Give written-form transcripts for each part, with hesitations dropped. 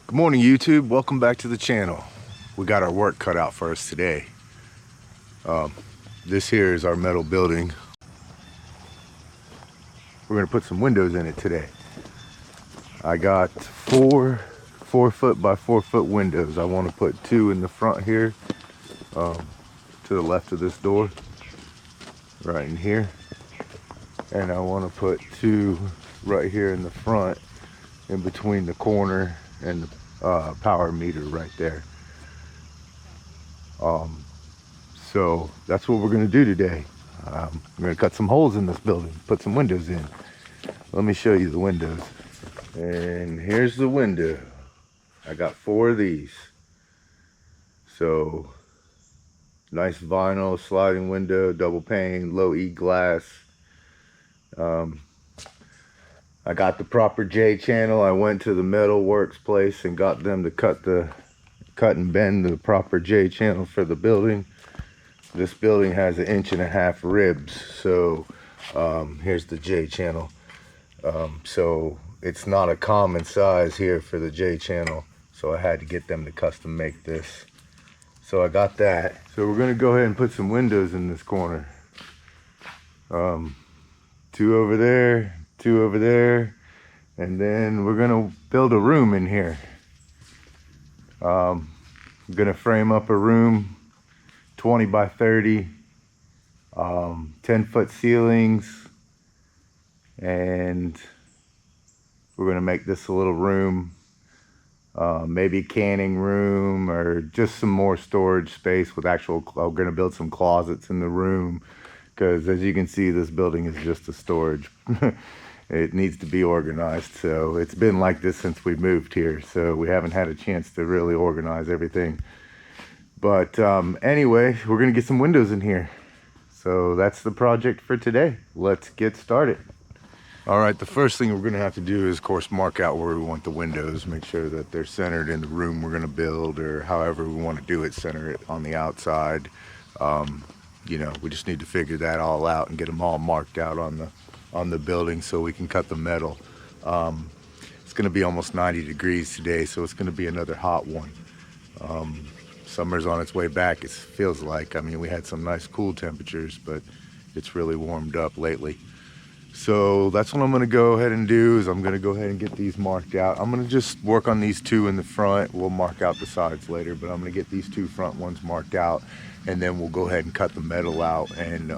Good morning, YouTube. Welcome back to the channel. We got our work cut out for us today. This here is our metal building. We're gonna put some windows in it today. I got four 4-foot by 4-foot windows. I want to put two in the front here, to the left of this door, right in here. And I want to put two right here in the front, in between the corner and the power meter right there. So that's what we're going to do today. I'm going to cut some holes in this building, put some windows in. Let me show you the windows. And here's the window. I got 4 of these. So nice vinyl sliding window, double pane, low E glass. I got the proper J channel. I went to the Metal Works place and got them to cut and bend the proper J channel for the building. This building has 1.5 inch ribs, so here's the J channel. So it's not a common size here for the J channel, so I had to get them to custom make this. So I got that. So we're gonna go ahead and put some windows in this corner. 2 over there, 2 over there, and then we're gonna build a room in here. I'm gonna frame up a room, 20 by 30, 10-foot ceilings, and we're gonna make this a little room, maybe canning room or just some more storage space with actual, I'm gonna build some closets in the room, because as you can see, this building is just a storage. It needs to be organized. So it's been like this since we moved here, so we haven't had a chance to really organize everything. But anyway, we're gonna get some windows in here. So that's the project for today. Let's get started. All right, the first thing we're gonna have to do is, of course, mark out where we want the windows, make sure that they're centered in the room we're gonna build, or however we want to do it, center it on the outside. You know, we just need to figure that all out and get them all marked out on the building so we can cut the metal. It's gonna be almost 90 degrees today, so it's gonna be another hot one. Summer's on its way back, it feels like. I mean, we had some nice cool temperatures, but it's really warmed up lately. So that's what I'm gonna go ahead and do, is I'm gonna go ahead and get these marked out. I'm gonna just work on these 2 in the front. We'll mark out the sides later, but I'm gonna get these 2 front ones marked out, and then we'll go ahead and cut the metal out. And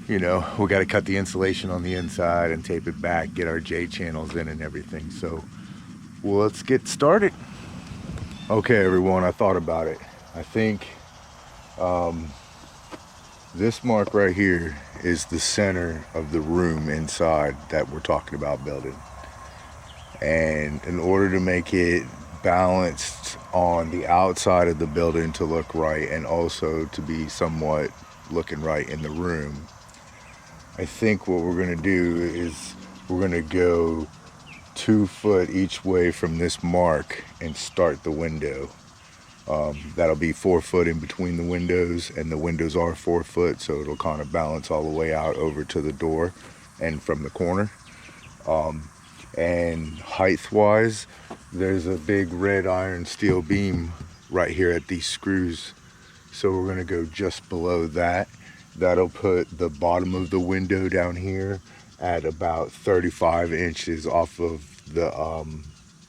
you know, we got to cut the insulation on the inside and tape it back, get our J channels in and everything. So well, let's get started. Okay, everyone, I thought about it. I think this mark right here is the center of the room inside that we're talking about building. And in order to make it balanced on the outside of the building to look right, and also to be somewhat looking right in the room, I think what we're gonna do is we're gonna go 2 foot each way from this mark and start the window. That'll be 4 foot in between the windows, and the windows are 4 foot, so it'll kind of balance all the way out over to the door and from the corner. And height wise, there's a big red iron steel beam right here at these screws, so we're gonna go just below that. That'll put the bottom of the window down here at about 35 inches off of the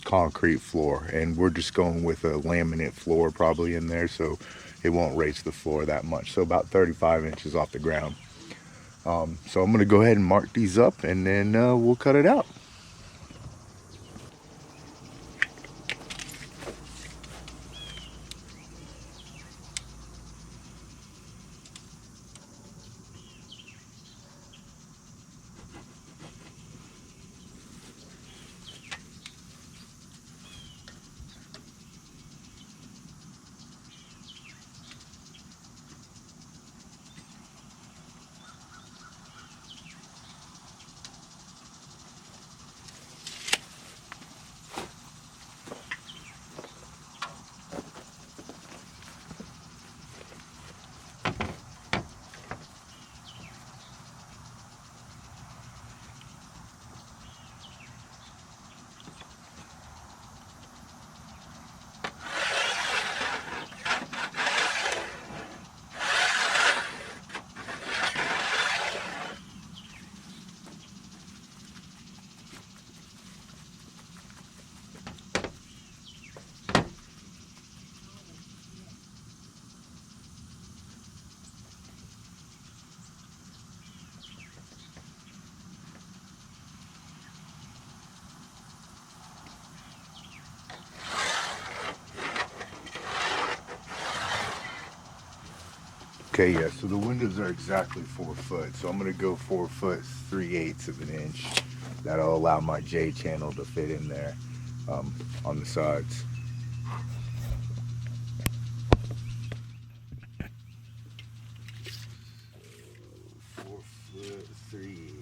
concrete floor, and we're just going with a laminate floor probably in there, so it won't raise the floor that much. So about 35 inches off the ground. So I'm gonna go ahead and mark these up, and then we'll cut it out. Okay, yeah, so the windows are exactly 4 foot. So I'm gonna go 4 foot 3/8 of an inch. That'll allow my J channel to fit in there on the sides. So 4 foot 3/8.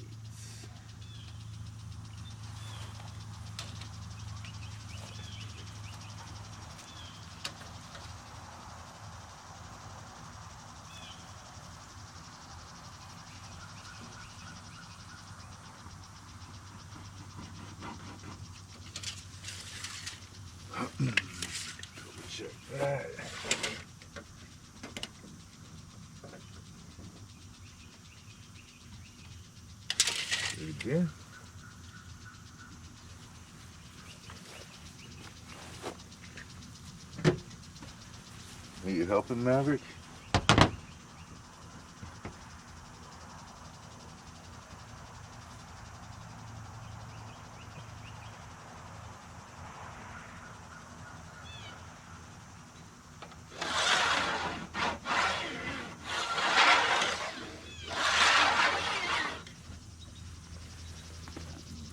Double check that. There we go. Need you helping, Maverick?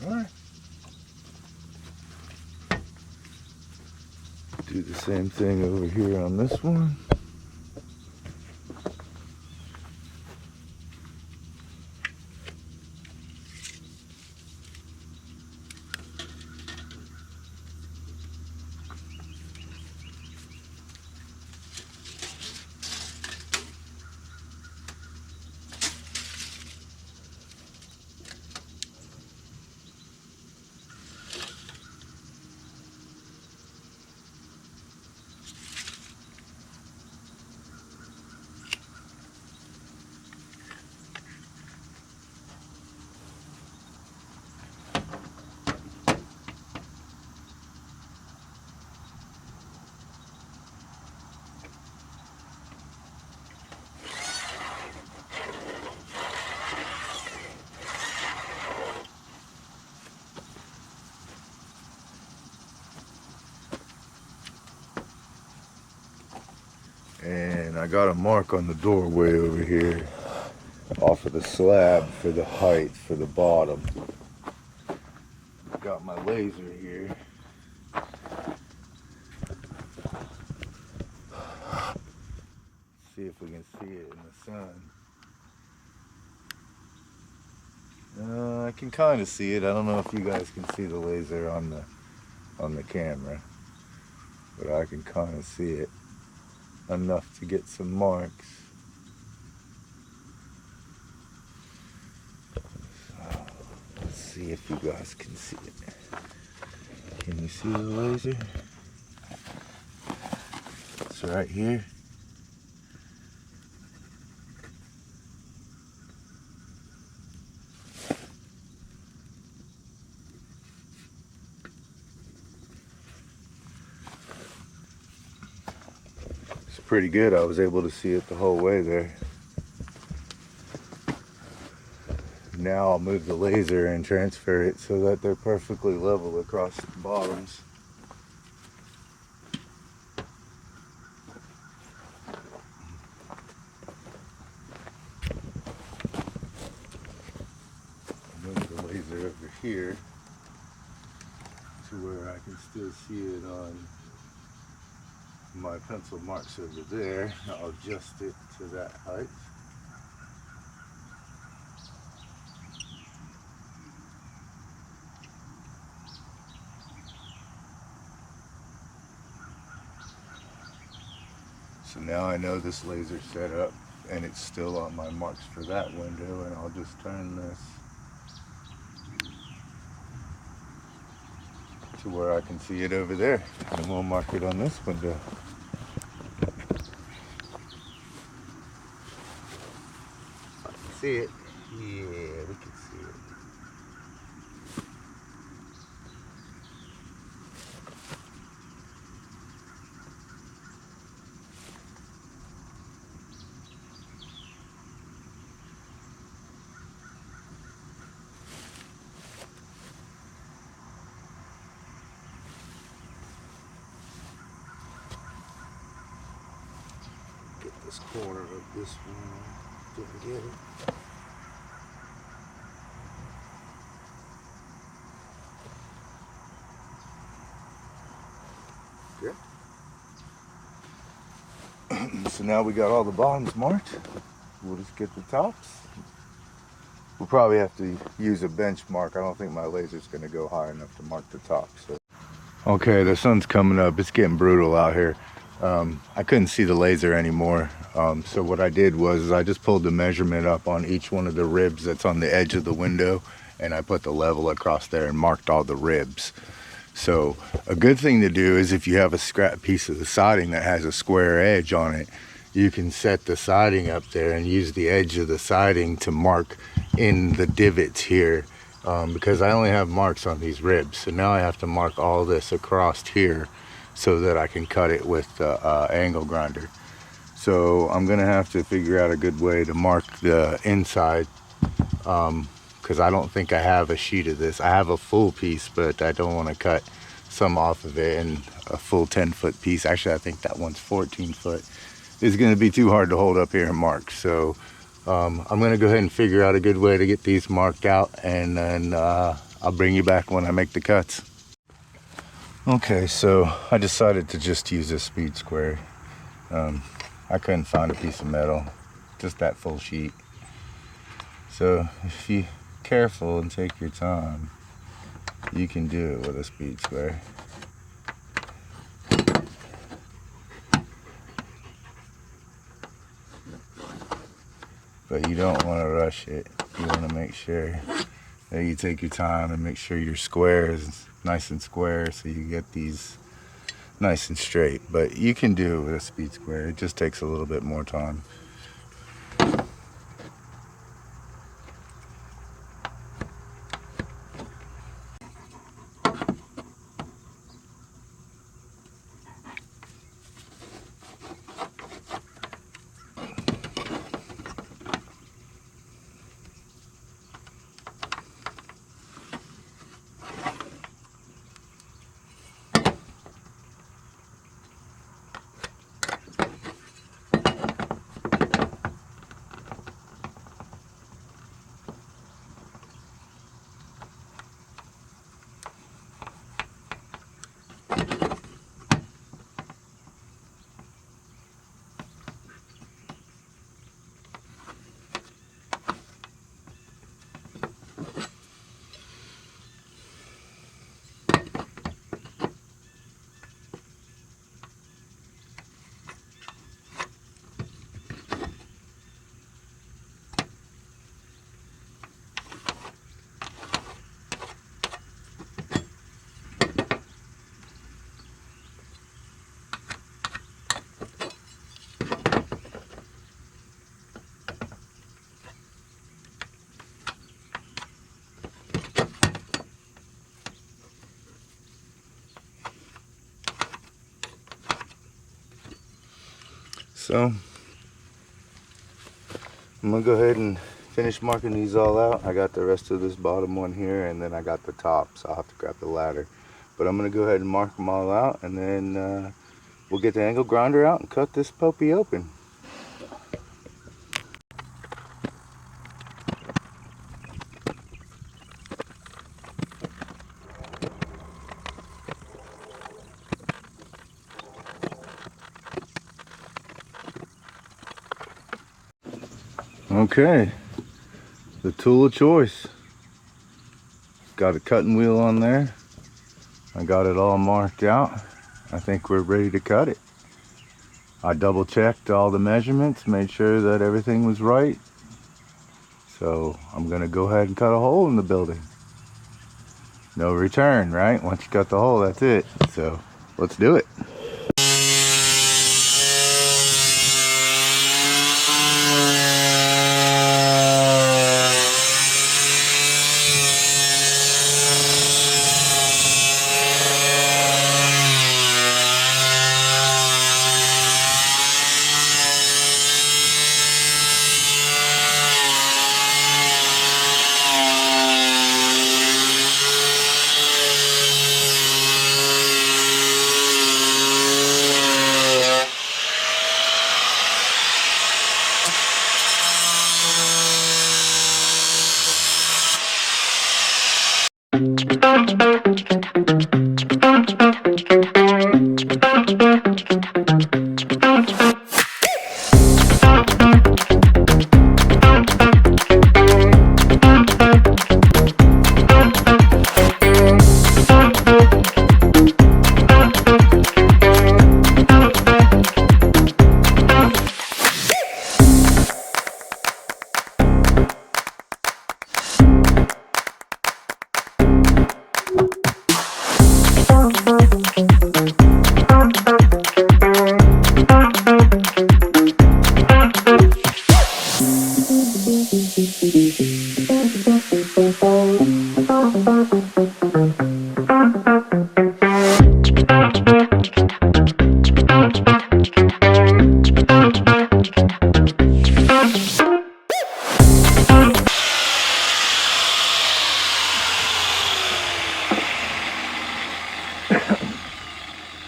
Alright. Do the same thing over here on this one. And I got a mark on the doorway over here off of the slab for the height for the bottom. Got my laser here. See if we can see it in the sun. I can kind of see it. I don't know if you guys can see the laser on the camera, but I can kind of see it enough to get some marks. So, let's see if you guys can see it. Can you see the laser? It's right here. It's pretty good. I was able to see it the whole way there. Now I'll move the laser and transfer it so that they're perfectly level across the bottoms. Move the laser over here to where I can still see it on my pencil marks over there. I'll adjust it to that height. So now I know this laser's set up and it's still on my marks for that window, and I'll just turn this to where I can see it over there, and we'll mark it on this window. See it? Yeah, we can see it. Get this corner of this one. Didn't get it. Yeah. So now we got all the bottoms marked. We'll just get the tops. We'll probably have to use a benchmark. I don't think my laser's going to go high enough to mark the tops. So. Okay, the sun's coming up. It's getting brutal out here. I couldn't see the laser anymore. So what I did was I just pulled the measurement up on each one of the ribs that's on the edge of the window, and I put the level across there and marked all the ribs. So a good thing to do is if you have a scrap piece of the siding that has a square edge on it, you can set the siding up there and use the edge of the siding to mark in the divots here, because I only have marks on these ribs. So now I have to mark all this across here so that I can cut it with the angle grinder. So I'm gonna have to figure out a good way to mark the inside, because I don't think I have a sheet of this. I have a full piece, but I don't want to cut some off of it, and a full 10-foot piece. Actually, I think that one's 14 foot. Is going to be too hard to hold up here and mark. So I'm going to go ahead and figure out a good way to get these marked out, and then I'll bring you back when I make the cuts. Okay, so I decided to just use a speed square. I couldn't find a piece of metal, just that full sheet. So if you're careful and take your time, you can do it with a speed square. But you don't want to rush it. You want to make sure that you take your time and make sure your square is nice and square so you get these nice and straight. But you can do it with a speed square. It just takes a little bit more time. So I'm gonna go ahead and finish marking these all out. I got the rest of this bottom one here, and then I got the top, so I'll have to grab the ladder. But I'm gonna go ahead and mark them all out, and then we'll get the angle grinder out and cut this puppy open. Okay, the tool of choice. Got a cutting wheel on there. I got it all marked out. I think we're ready to cut it. I double checked all the measurements, made sure that everything was right. So I'm gonna go ahead and cut a hole in the building. No return, right? Once you cut the hole, that's it. So let's do it.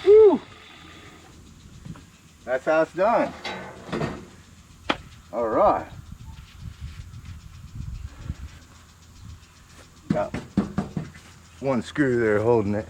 Woo! That's how it's done. All right. Got one screw there holding it.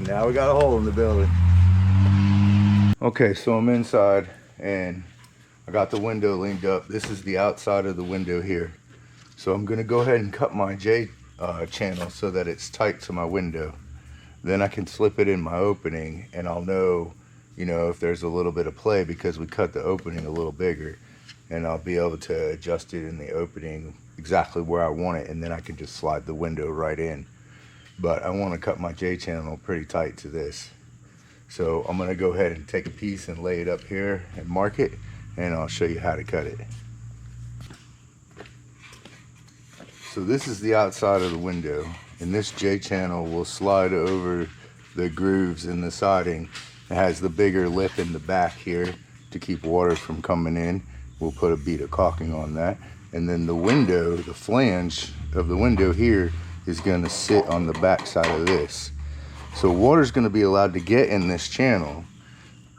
Now we got a hole in the building. Okay, so I'm inside and I got the window leaned up. This is the outside of the window here. So I'm gonna go ahead and cut my J channel so that it's tight to my window. Then I can slip it in my opening and I'll know, you know, if there's a little bit of play because we cut the opening a little bigger, and I'll be able to adjust it in the opening exactly where I want it, and then I can just slide the window right in. But I want to cut my J channel pretty tight to this. So I'm going to go ahead and take a piece and lay it up here and mark it, and I'll show you how to cut it. So this is the outside of the window, and this J channel will slide over the grooves in the siding. It has the bigger lip in the back here to keep water from coming in. We'll put a bead of caulking on that. And then the window, the flange of the window here is going to sit on the back side of this. So water's going to be allowed to get in this channel,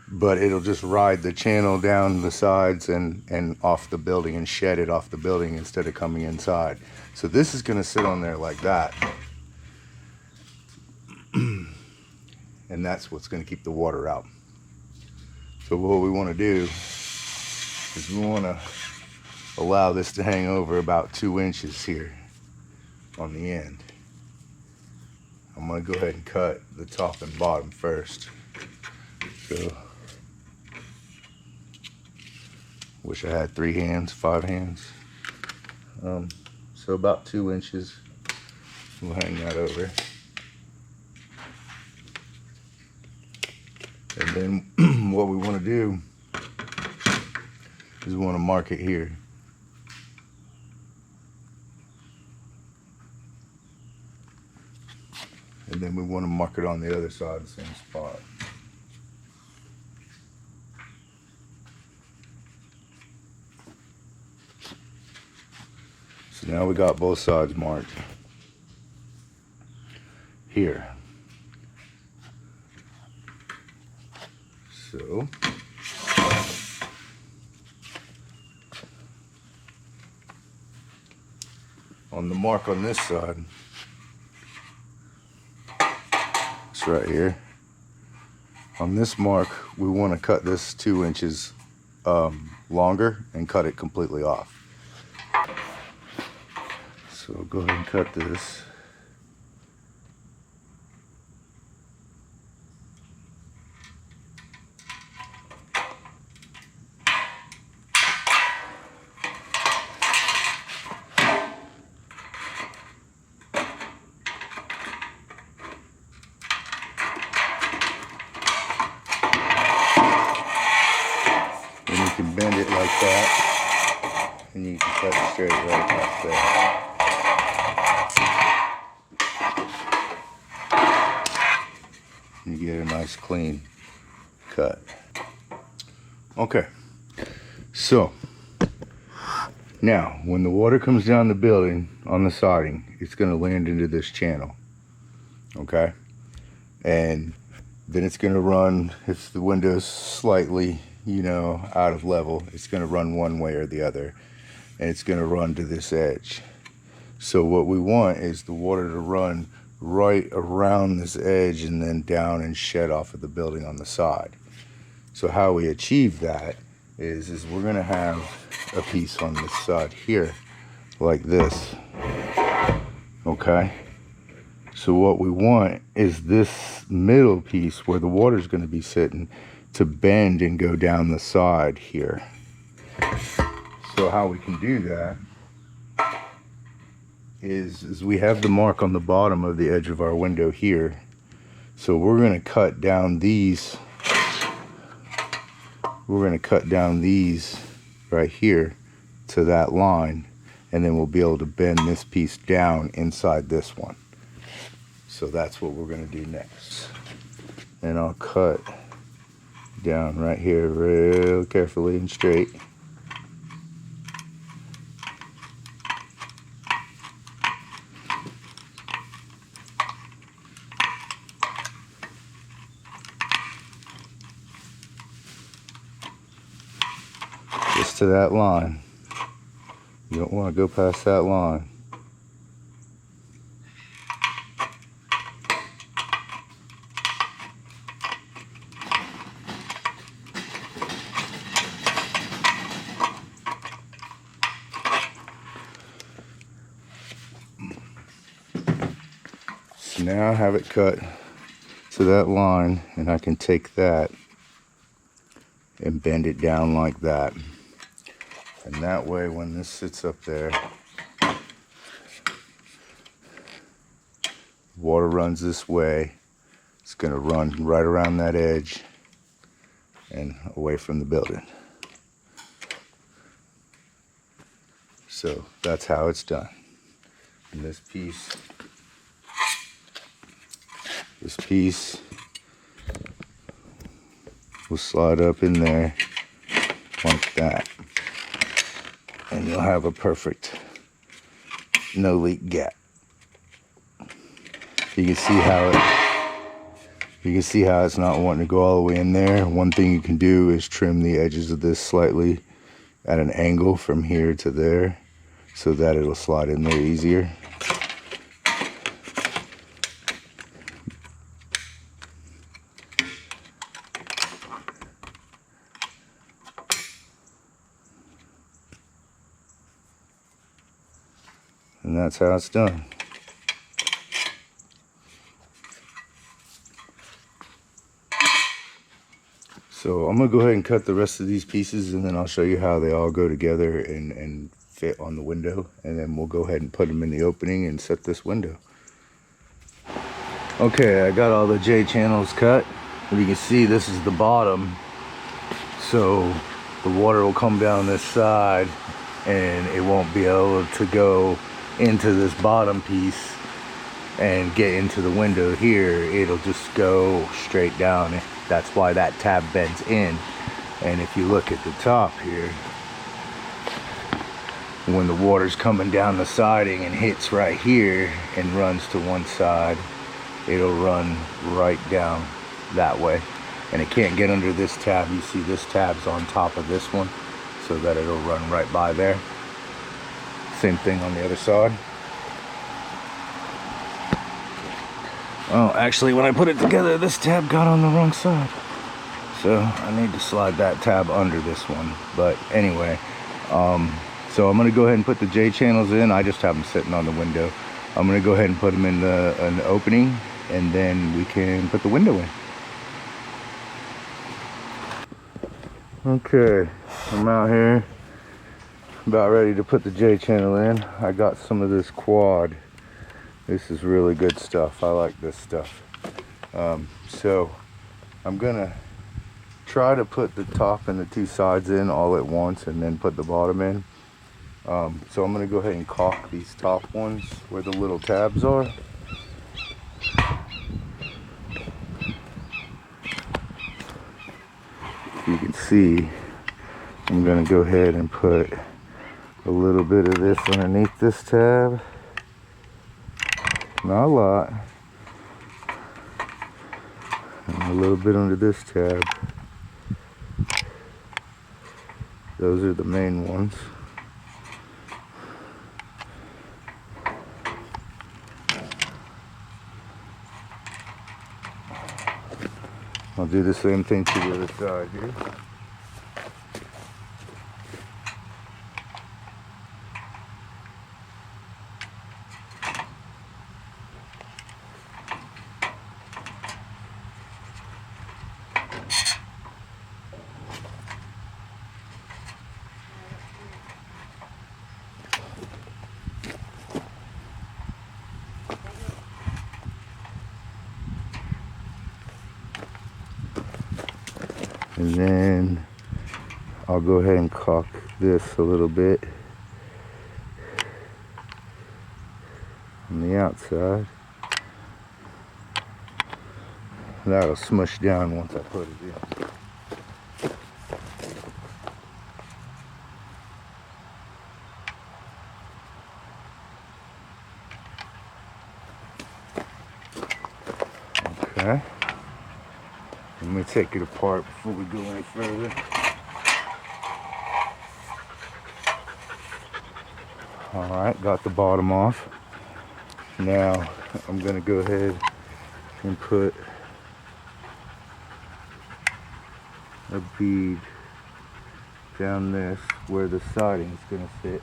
but it'll just ride the channel down the sides and off the building and shed it off the building instead of coming inside. So this is going to sit on there like that. And that's what's going to keep the water out. So what we want to do is we want to allow this to hang over about 2 inches here on the end. I'm going to go ahead and cut the top and bottom first. So, wish I had 3 hands, 5 hands. So about 2 inches. We'll hang that over. And then what we want to do is we want to mark it here. And then we want to mark it on the other side, the same spot. So now we got both sides marked here. So on the mark on this side, it's right here. On this mark, we want to cut this 2 inches longer and cut it completely off. So go ahead and cut this. And you can bend it like that, and you can cut it straight right off there. You get a nice clean cut. Okay, so now when the water comes down the building on the siding, it's going to land into this channel. Okay, and then it's going to run, if the window's slightly, you know, out of level, it's going to run one way or the other, and it's going to run to this edge. So what we want is the water to run right around this edge and then down and shed off of the building on the side. So how we achieve that is we're gonna have a piece on this side here, like this, okay? So what we want is this middle piece where the water's gonna be sitting to bend and go down the side here. So how we can do that is we have the mark on the bottom of the edge of our window here. So we're gonna cut down these. We're gonna cut down these right here to that line, and then we'll be able to bend this piece down inside this one. So that's what we're gonna do next. And I'll cut down right here real carefully and straight. Just to that line. You don't want to go past that line. So now I have it cut to that line, and I can take that and bend it down like that. And that way, when this sits up there, water runs this way. It's gonna run right around that edge and away from the building. So that's how it's done. And this piece will slide up in there like that. And you'll have a perfect no leak gap. You can see how it's not wanting to go all the way in there. One thing you can do is trim the edges of this slightly at an angle from here to there so that it'll slide in there easier. And that's how it's done. So I'm gonna go ahead and cut the rest of these pieces, and then I'll show you how they all go together and fit on the window, and then we'll go ahead and put them in the opening and set this window. Okay, I got all the J channels cut. And you can see this is the bottom, so the water will come down this side and it won't be able to go into this bottom piece and get into the window here. It'll just go straight down. That's why that tab bends in. And if you look at the top here, when the water's coming down the siding and hits right here and runs to one side, it'll run right down that way. And it can't get under this tab. You see this tab's on top of this one, so that it'll run right by there. Same thing on the other side. Oh, actually, when I put it together, this tab got on the wrong side. So I need to slide that tab under this one. But anyway, so I'm gonna go ahead and put the J channels in. I just have them sitting on the window. I'm gonna go ahead and put them in the opening, and then we can put the window in. Okay, I'm out here about ready to put the J channel in. I got some of this quad. This is really good stuff. I like this stuff. So I'm gonna try to put the top and the two sides in all at once and then put the bottom in. So I'm gonna go ahead and caulk these top ones where the little tabs are. You can see I'm gonna go ahead and put a little bit of this underneath this tab. Not a lot. And a little bit under this tab. Those are the main ones. I'll do the same thing to the other side here. And then I'll go ahead and caulk this a little bit on the outside. That'll smush down once I put it in. Okay. Let me take it apart before we go any further. Alright, got the bottom off. Now I'm going to go ahead and put a bead down this where the siding is going to fit.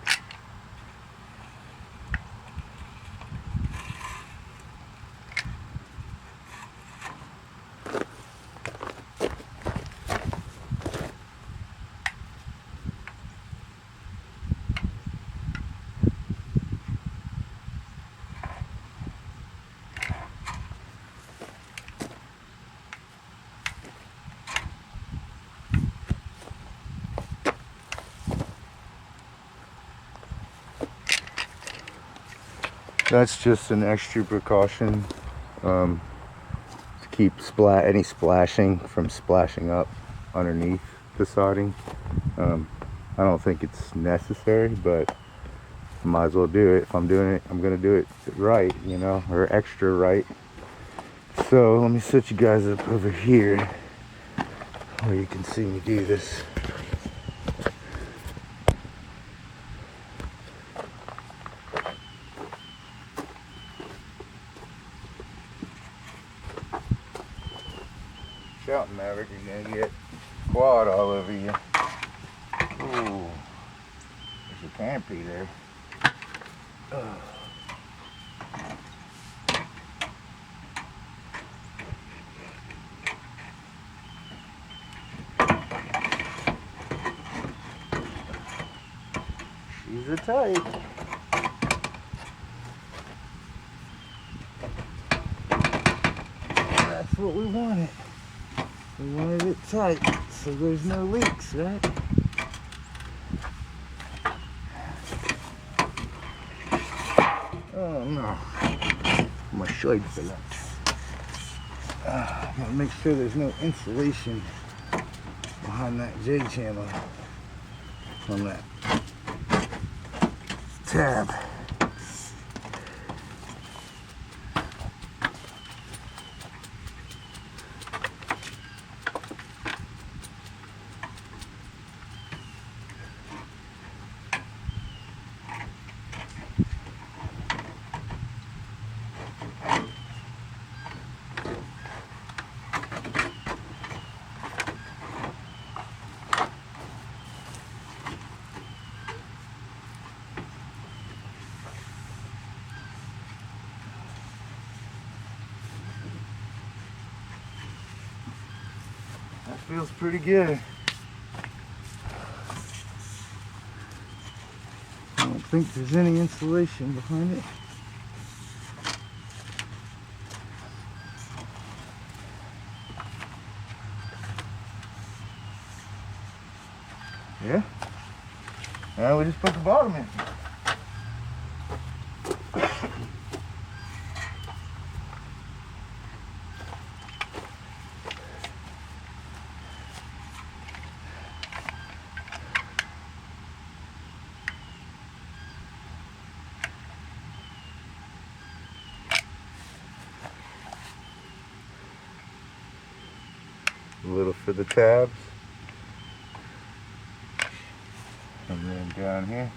That's just an extra precaution to keep any splashing from splashing up underneath the siding. I don't think it's necessary, but I might as well do it. If I'm doing it, I'm gonna do it right, you know, or extra right. So let me set you guys up over here where you can see me do this. Shouting Maverick, you're gonna get quad all over you. Ooh, there's a canopy there. She's a type. That's what we wanted. We wanted it tight, so there's no leaks, right? Oh no, my shirt fell out. Gotta make sure there's no insulation behind that J-channel on that tab. That feels pretty good. I don't think there's any insulation behind it. Yeah. Now we just put the bottom in. A little for the tabs. And then down here.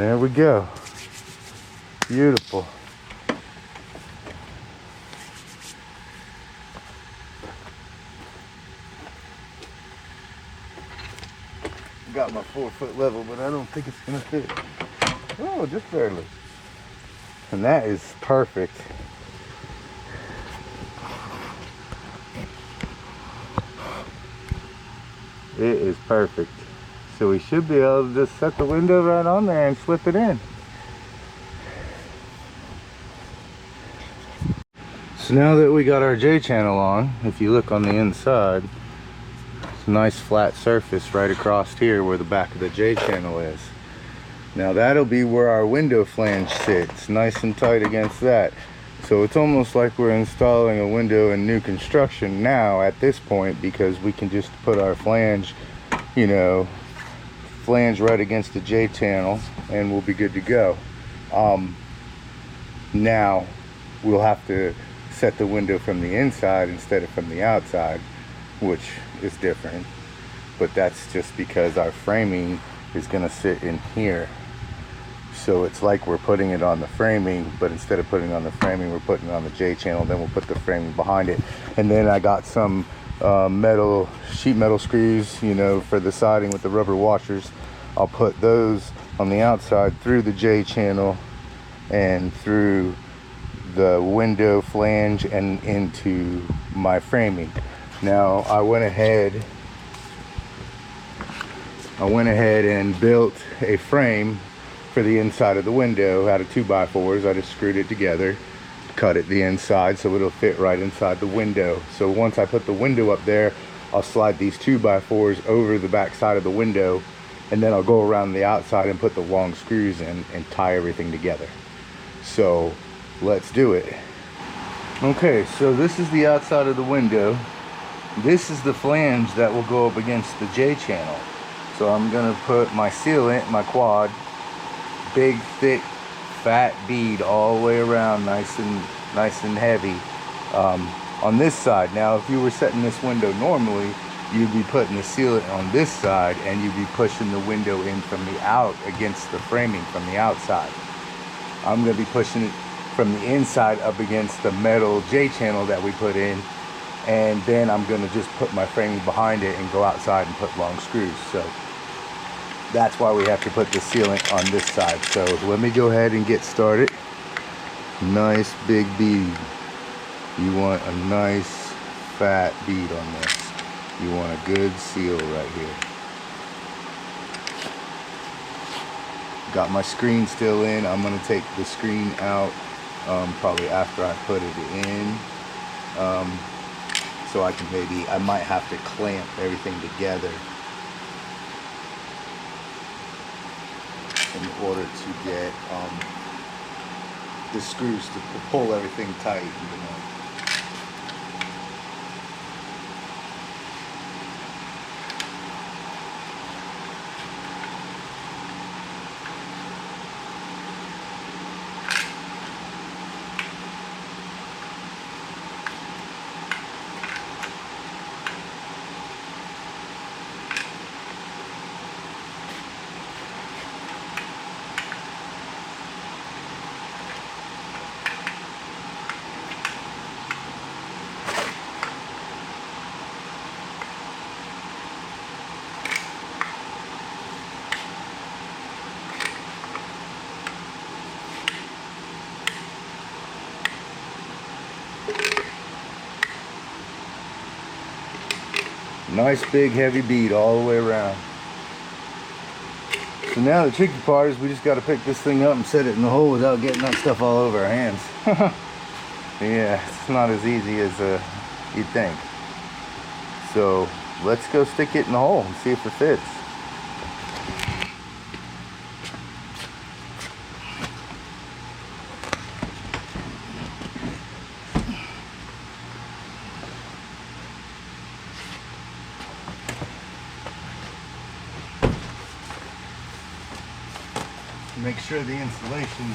there we go. Beautiful. Got my 4-foot level, but I don't think it's gonna fit. Oh, just barely. And that is perfect. It is perfect. So we should be able to just set the window right on there and slip it in. So now that we got our J-channel on, if you look on the inside, it's a nice flat surface right across here where the back of the J-channel is. Now that'll be where our window flange sits, nice and tight against that. So it's almost like we're installing a window in new construction now at this point, because we can just put our flange, you know, flange right against the J-channel and we'll be good to go. Now we'll have to set the window from the inside instead of from the outside, which is different, but that's just because our framing is going to sit in here. So it's like we're putting it on the framing, but instead of putting it on the framing, we're putting it on the J-channel, then we'll put the framing behind it. And then I got some sheet metal screws, you know, for the siding with the rubber washers. I'll put those on the outside through the J-channel and through the window flange and into my framing. Now I went ahead and built a frame for the inside of the window out of 2x4s. I just screwed it together, cut it the inside so it'll fit right inside the window. So once I put the window up there, I'll slide these 2x4s over the back side of the window, and then I'll go around the outside and put the long screws in and tie everything together. So let's do it. Okay, so this is the outside of the window. This is the flange that will go up against the J-channel. So I'm gonna put my sealant, my quad, big, thick, fat bead all the way around, nice and heavy, on this side. Now, if you were setting this window normally, you'd be putting the sealant on this side and you'd be pushing the window in from the out against the framing from the outside. I'm gonna be pushing it from the inside up against the metal J-channel that we put in, and then I'm gonna just put my framing behind it and go outside and put long screws. So that's why we have to put the sealant on this side. So let me go ahead and get started. Nice big bead. You want a nice fat bead on this. You want a good seal right here. Got my screen still in. I'm gonna take the screen out probably after I put it in. So I might have to clamp everything together in order to get the screws to pull everything tight, you know. Nice big heavy bead all the way around. So now the tricky part is we just got to pick this thing up and set it in the hole without getting that stuff all over our hands. Yeah, it's not as easy as you'd think. So let's go stick it in the hole and see if it fits. Make sure the insulation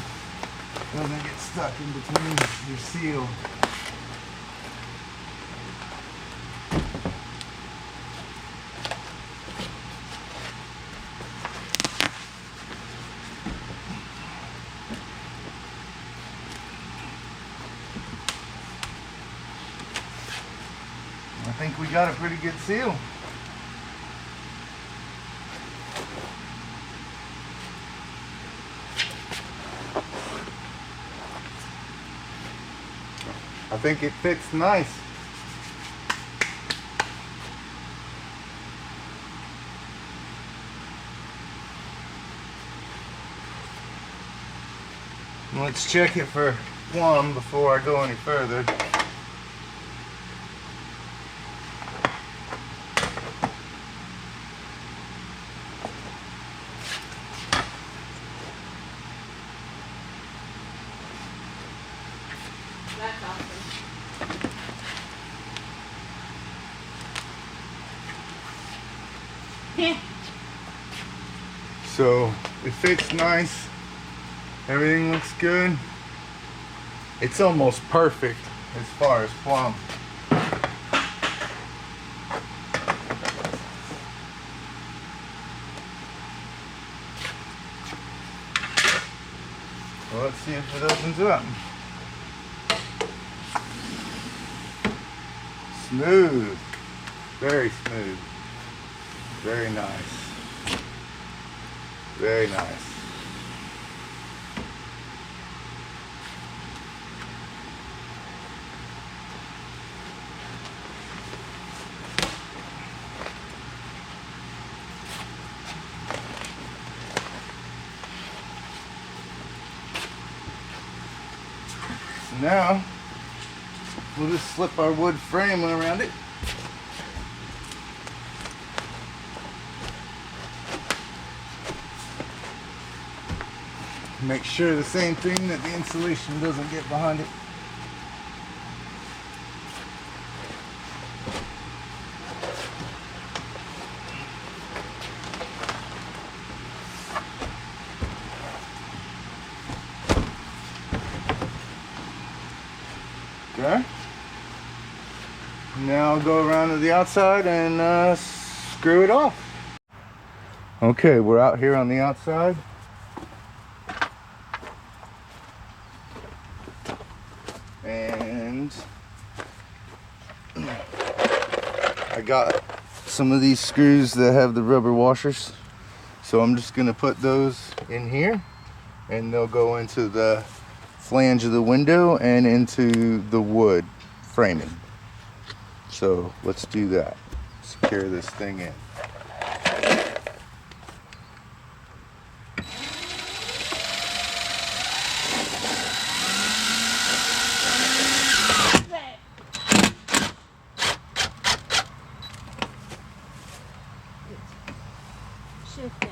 doesn't get stuck in between your seal. think we got a pretty good seal. I think it fits nice. Let's check it for plumb before I go any further. That's awesome. So it fits nice. Everything looks good. It's almost perfect as far as plumb. Well, let's see if it opens up. Smooth. Very smooth. Very nice. Very nice. So now we'll just slip our wood frame around it. Make sure the same thing, that the insulation doesn't get behind it. Okay. Now I'll go around to the outside and screw it off. Okay, we're out here on the outside. And I got some of these screws that have the rubber washers. So I'm just gonna put those in here and they'll go into the flange of the window and into the wood framing. So let's do that. Secure this thing in. Shift down.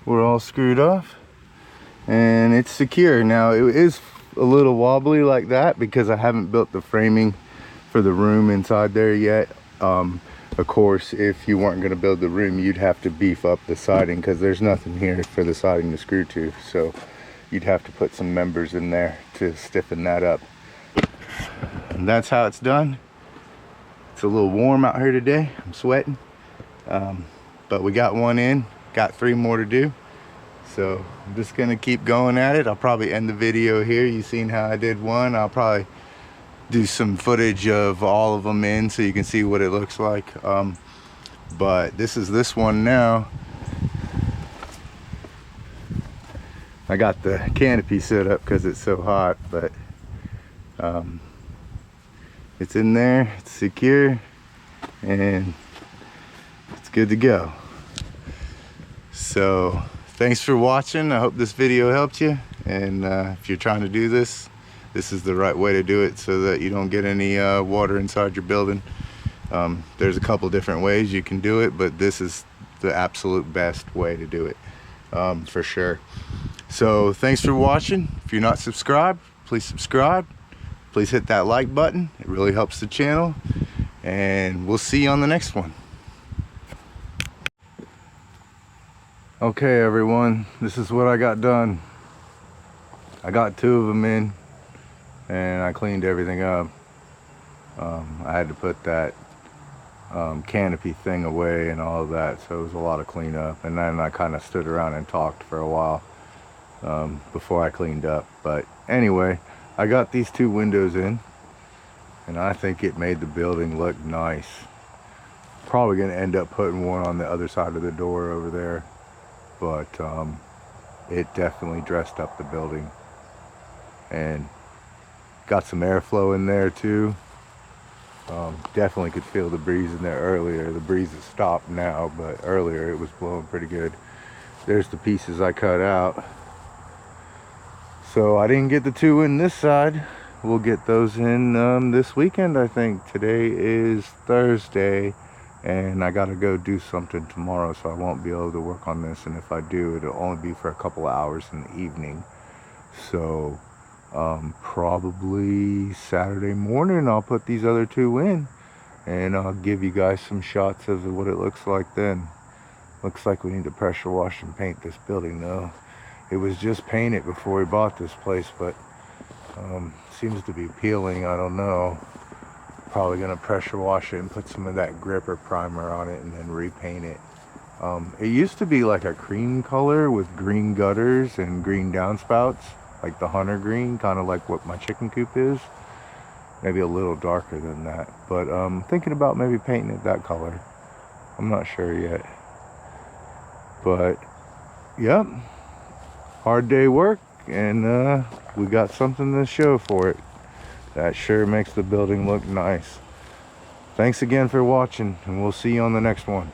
We're all screwed off and it's secure. Now it is a little wobbly like that because I haven't built the framing for the room inside there yet. Of course, if you weren't going to build the room, you'd have to beef up the siding because there's nothing here for the siding to screw to. So you'd have to put some members in there to stiffen that up. And that's how it's done. It's a little warm out here today. I'm sweating. But we got one in. Got 3 more to do. So I'm just gonna keep going at it. I'll probably end the video here. You've seen how I did one. I'll probably do some footage of all of them in so you can see what it looks like. But this is this one now. I got the canopy set up because it's so hot, but It's in there, it's secure, and it's good to go. So thanks for watching. I hope this video helped you, and if you're trying to do this, this is the right way to do it so that you don't get any water inside your building. There's a couple different ways you can do it, but this is the absolute best way to do it, for sure. So thanks for watching. If you're not subscribed, please subscribe. Please hit that like button. It really helps the channel, and we'll see you on the next one. Okay everyone, this is what I got done. I got 2 of them in, and I cleaned everything up. I had to put that canopy thing away and all of that, so it was a lot of cleanup. And then I kind of stood around and talked for a while before I cleaned up. But anyway, I got these 2 windows in, and I think it made the building look nice. Probably gonna end up putting one on the other side of the door over there, but it definitely dressed up the building and got some airflow in there too. Definitely could feel the breeze in there earlier. The breeze has stopped now, but earlier it was blowing pretty good. There's the pieces I cut out. So I didn't get the 2 in this side. We'll get those in this weekend, I think. Today is Thursday, and I gotta go do something tomorrow, so I won't be able to work on this. And if I do, it'll only be for a couple of hours in the evening. So probably Saturday morning I'll put these other 2 in, and I'll give you guys some shots of what it looks like then. Looks like we need to pressure wash and paint this building though. It was just painted before we bought this place, but seems to be peeling. I don't know. Probably gonna pressure wash it and put some of that gripper primer on it and then repaint it. It used to be like a cream color with green gutters and green downspouts, like the hunter green, kind of like what my chicken coop is. Maybe a little darker than that, but thinking about maybe painting it that color. I'm not sure yet, but yep, hard day work, and we got something to show for it. That sure makes the building look nice. Thanks again for watching, and we'll see you on the next one.